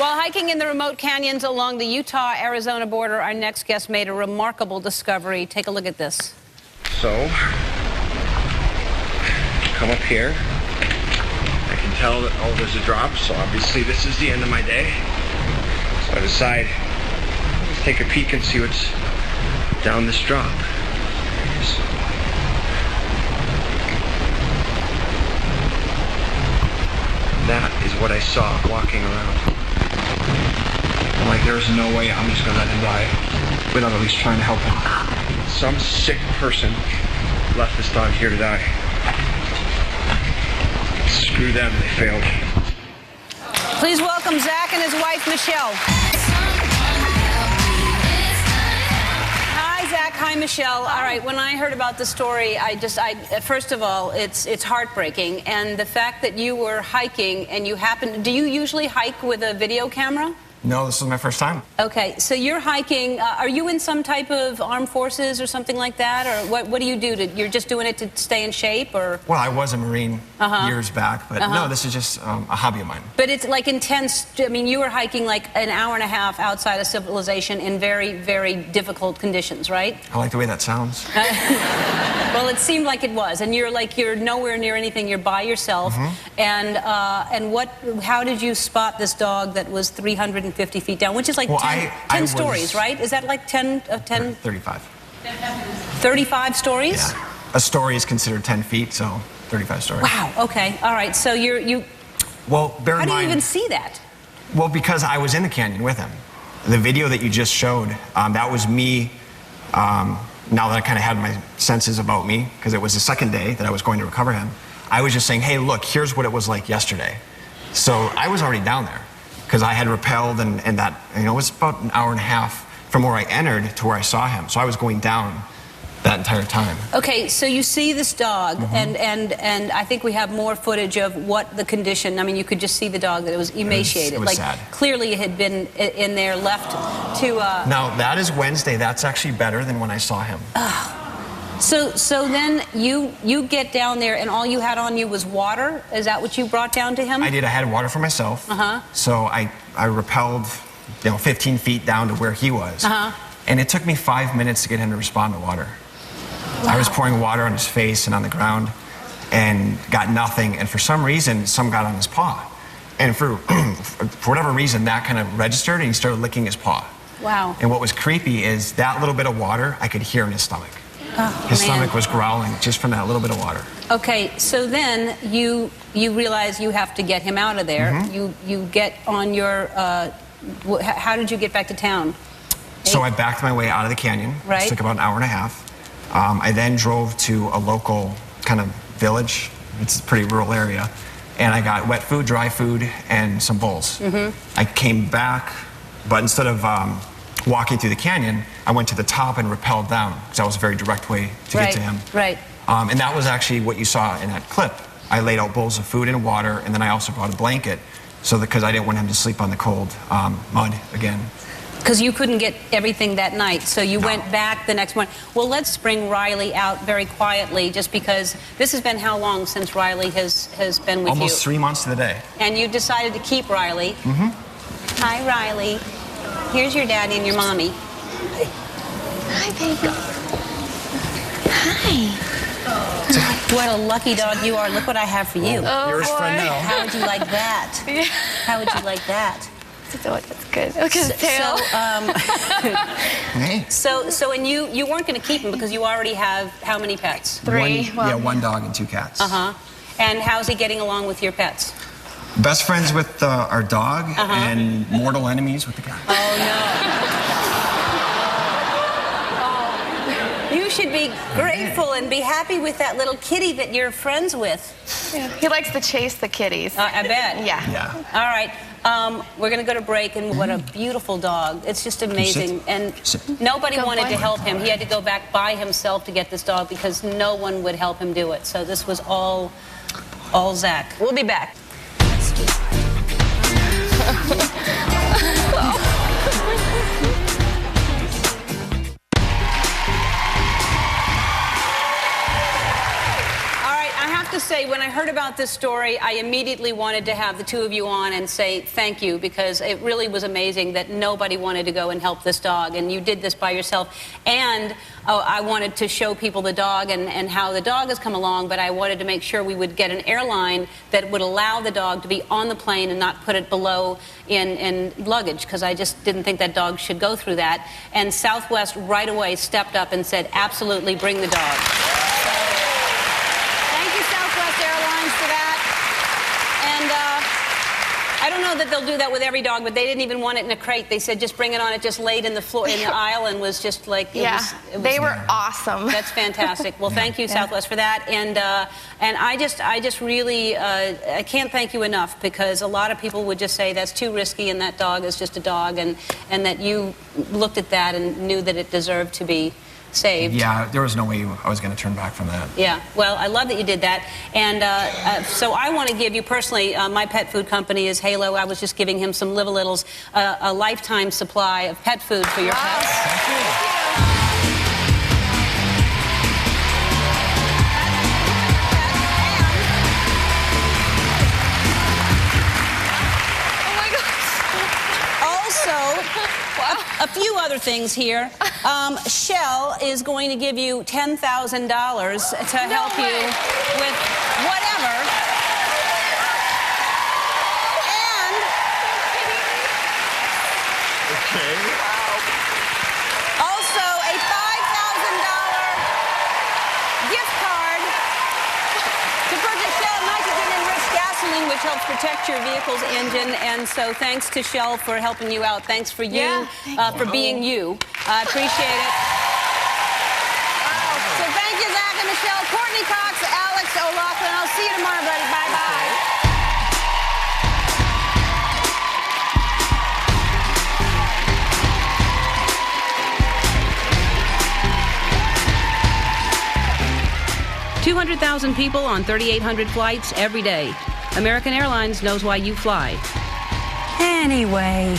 While hiking in the remote canyons along the Utah-Arizona border, our next guest made a remarkable discovery. Take a look at this. So, come up here. I can tell that, oh, there's a drop, so obviously this is the end of my day. So I decide, let's take a peek and see what's down this drop. That is what I saw walking around. I'm like, there's no way I'm just gonna let him die without at least trying to help him. Some sick person left this dog here to die. Screw them, they failed. Please welcome Zak and his wife, Michelle. Hi, Zak. Hi, Michelle. All right, when I heard about the story, first of all, it's heartbreaking. And the fact that you were hiking and you happened, do you usually hike with a video camera? No, this is my first time. Okay, so you're hiking. Are you in some type of armed forces or something like that? Or what do you do? You're just doing it to stay in shape? Or? Well, I was a Marine years back, but no, this is just a hobby of mine. But it's like intense. I mean, you were hiking like an hour and a half outside of civilization in very, very difficult conditions, right? I like the way that sounds. Well, it seemed like it was. And you're nowhere near anything. You're by yourself. And how did you spot this dog that was 350 feet down, which is like 10 stories, right? Is that like 10? 35. 35 stories? Yeah. A story is considered 10 feet, so 35 stories. Wow, okay. All right, so Well, bear in mind... How do you even see that? Well, because I was in the canyon with him. The video that you just showed, that was me, now that I kind of had my senses about me, because it was the second day that I was going to recover him, I was just saying, hey, look, here's what it was like yesterday. So I was already down there, because I had rappelled, and that, it was about an hour and a half from where I entered to where I saw him. So I was going down that entire time. Okay, so you see this dog, and I think we have more footage of what the condition. I mean, you could just see the dog, that it was emaciated. It was sad. Clearly it had been in there, left to... Now, that is Wednesday. That's actually better than when I saw him. So then you get down there, and all you had on you was water? Is that what you brought down to him? I did. I had water for myself. So I rappelled 15 feet down to where he was. And it took me 5 minutes to get him to respond to water. Wow. I was pouring water on his face and on the ground and got nothing. And for some reason, some got on his paw. And for whatever reason, that kind of registered, and he started licking his paw. Wow. And what was creepy is that little bit of water I could hear in his stomach. His stomach was growling just from that little bit of water. Okay, so then you realize you have to get him out of there. You get on your... how did you get back to town? So I backed my way out of the canyon. Right. It took about an hour and a half. I then drove to a local kind of village. It's a pretty rural area. And I got wet food, dry food, and some bowls. I came back, but instead of walking through the canyon, I went to the top and rappelled down, because that was a very direct way to get to him. Right. And that was actually what you saw in that clip. I laid out bowls of food and water, and then I also brought a blanket, because I didn't want him to sleep on the cold mud again. Because you couldn't get everything that night, so you went back the next morning. Well, let's bring Riley out very quietly, just because this has been how long since Riley has been with you? Almost 3 months to the day. And you decided to keep Riley. Hi, Riley. Here's your daddy and your mommy. Hi, baby. Hi. What a lucky dog you are. Look what I have for you. Oh, You're his friend now. How would you like that? How would you like that? That's good. Look at his tail. So and you weren't going to keep him because you already have how many pets? 3. One dog and 2 cats. And how's he getting along with your pets? Best friends with our dog and mortal enemies with the cat. Oh, no. You should be grateful and be happy with that little kitty that you're friends with. Yeah. He likes to chase the kitties. I bet. Yeah. All right. We're going to go to break, and what a beautiful dog. It's just amazing. And nobody wanted to help him. He had to go back by himself to get this dog because no one would help him do it. So this was all Zak. We'll be back. I have to say, when I heard about this story, I immediately wanted to have the two of you on and say thank you, because it really was amazing that nobody wanted to go and help this dog, and you did this by yourself. And I wanted to show people the dog and how the dog has come along, but I wanted to make sure we would get an airline that would allow the dog to be on the plane and not put it below in luggage, because I just didn't think that dog should go through that. And Southwest right away stepped up and said, absolutely, bring the dog. Southwest Airlines for that. And I don't know that they'll do that with every dog, but they didn't even want it in a crate. They said just bring it on. It just laid in the floor, in the aisle, and was just like, they were awesome. That's fantastic. Well, thank you, Southwest, for that. And I just really, I can't thank you enough, because a lot of people would just say that's too risky and that dog is just a dog, and that you looked at that and knew that it deserved to be saved. Yeah, there was no way I was going to turn back from that. Yeah, well, I love that you did that. And so I want to give you personally, my pet food company is Halo. I was just giving him some Live-A-Littles, a lifetime supply of pet food for your pets. Thank you. A few other things here. Shell is going to give you $10,000 to help you with whatever. And also a $5,000 gift card to purchase Shell nitrogen-enriched gasoline, which helps protect your vehicle's engine. And so thanks to Shell for helping you out. Thanks for you, for being you. I appreciate it. So thank you, Zak and Michelle, Courtney Cox, Alex O'Loughlin. I'll see you tomorrow, buddy. Bye-bye. $200,000 people on 3,800 flights every day. American Airlines knows why you fly. Anyway.